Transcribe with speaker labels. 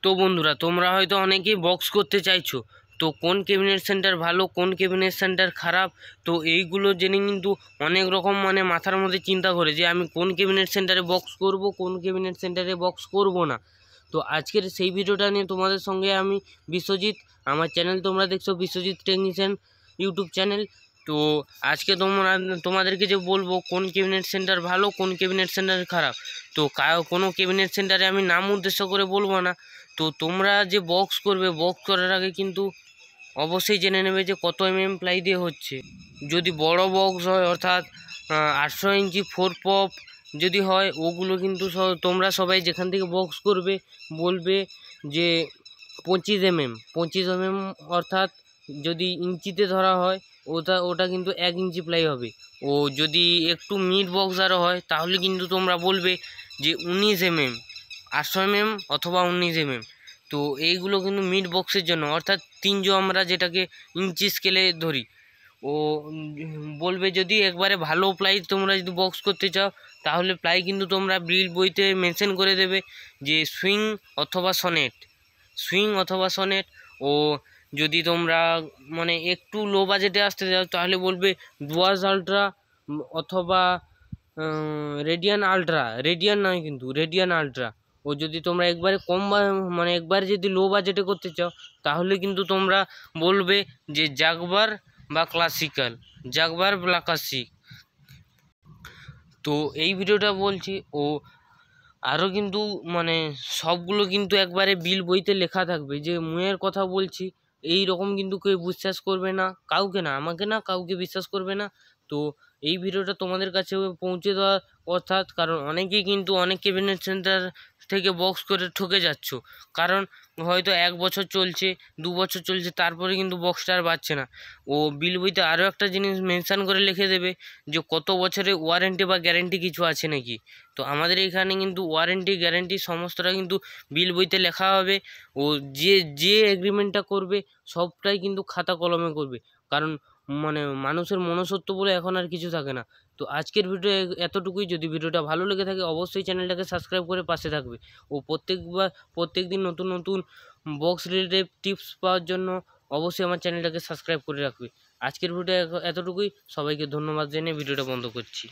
Speaker 1: তো বন্ধুরা, তোমরা হয়তো অনেকেই বক্স করতে চাইছো। তো কোন ক্যাবিনেট সেন্টার ভালো, কোন ক্যাবিনেট সেন্টার খারাপ, তো এইগুলো জেনে কিন্তু অনেক রকম মাথার মধ্যে চিন্তা করে যে আমি কোন ক্যাবিনেট সেন্টারে বক্স করব, কোন ক্যাবিনেট সেন্টারে বক্স করব না। তো আজকের সেই ভিডিওটা নিয়ে তোমাদের সঙ্গে আমি বিশ্বজিৎ, আমার চ্যানেল তোমরা দেখছো বিশ্বজিৎ টেকনিশিয়ান ইউটিউব চ্যানেল। তো আজকে তোমাদেরকে যে বলবো কোন ক্যাবিনেট সেন্টার ভালো, কোন ক্যাবিনেট সেন্টার খারাপ। তো কোনো ক্যাবিনেট সেন্টারে আমি নাম উদ্দেশ্য করে বলবো না। তো তোমরা যে বক্স করবে, বক্স করার আগে কিন্তু অবশ্যই জেনে নেবে যে কত প্লাই দিয়ে হচ্ছে। যদি বড় বক্স হয়, অর্থাৎ 800 ইঞ্চি 4 পপ যদি হয়, ওগুলো কিন্তু তোমরা সবাই যেখান থেকে বক্স করবে বলবে যে 25 mm, অর্থাৎ যদি ইঞ্চিতে ধরা হয় ওটা কিন্তু 1 ইঞ্চি প্লাই হবে। ও যদি একটু মিড বক্স আরও হয় তাহলে কিন্তু তোমরা বলবে যে 19 mm, 800 অথবা 19 তো এইগুলো কিন্তু মিড বক্সের জন্য, অর্থাৎ 3 আমরা যেটাকে ইঞ্চি স্কেলে ধরি। ও বলবে যদি একবারে ভালো প্লাই তোমরা যদি বক্স করতে চাও তাহলে প্লাই কিন্তু তোমরা বিল বইতে মেনশন করে দেবে যে সুইং অথবা সনেট। ও যদি তোমরা একটু লো বাজেটে আসতে চাও তাহলে বলবে ডুয়াস আলট্রা অথবা রেডিয়ান নয় কিন্তু রেডিয়ান আলট্রা। ও যদি তোমরা একবারে একবারে যদি লো বাজেটে করতে চাও তাহলে কিন্তু তোমরা বলবে যে জাগবার বা ক্লাসিক। তো এই ভিডিওটা বলছি। ও আরও কিন্তু সবগুলো কিন্তু একবারে বিল বইতে লেখা থাকবে যে মুয়ের কথা বলছি, এই রকম কিন্তু কেউ বিশ্বাস করবে না, কাউকে না, আমাকে না, কাউকে বিশ্বাস করবে না। তো এই ভিডিওটা তোমাদের কাছে পৌঁছে দেওয়ার অর্থাৎ কারণ অনেকেই কিন্তু অনেক ক্যাবিনেট সেন্টার থেকে বক্স করে ঠকে যাচ্ছ, কারণ হয়তো 1 বছর চলছে, 2 বছর চলছে, তারপরে কিন্তু বক্সটা আর বাজছে না। ও বিল বইতে আরও একটা জিনিস মেনশান করে লিখে দেবে যে কত বছরের ওয়ারেন্টি বা গ্যারেন্টি কিছু আছে নাকি। তো আমাদের এখানে কিন্তু ওয়ারেন্টি গ্যারেন্টি সমস্তটা কিন্তু বিল বইতে লেখা হবে। ও যে এগ্রিমেন্টটা করবে সবটাই কিন্তু খাতা কলমে করবে, কারণ মানুষের মনুষ্যত্ব বলে এখন আর কিছু থাকে না। তো আজকের ভিডিও এতটুকুই। যদি ভিডিওটা ভালো লেগে থাকে অবশ্যই চ্যানেলটাকে সাবস্ক্রাইব করে পাশে থাকবে। ও প্রত্যেক দিন নতুন নতুন বক্স রিলেটেড টিপস পাওয়ার জন্য অবশ্যই আমার চ্যানেলটাকে সাবস্ক্রাইব করে রাখবে। আজকের ভিডিও এতটুকুই। সবাইকে ধন্যবাদ জানিয়ে ভিডিওটা বন্ধ করছি।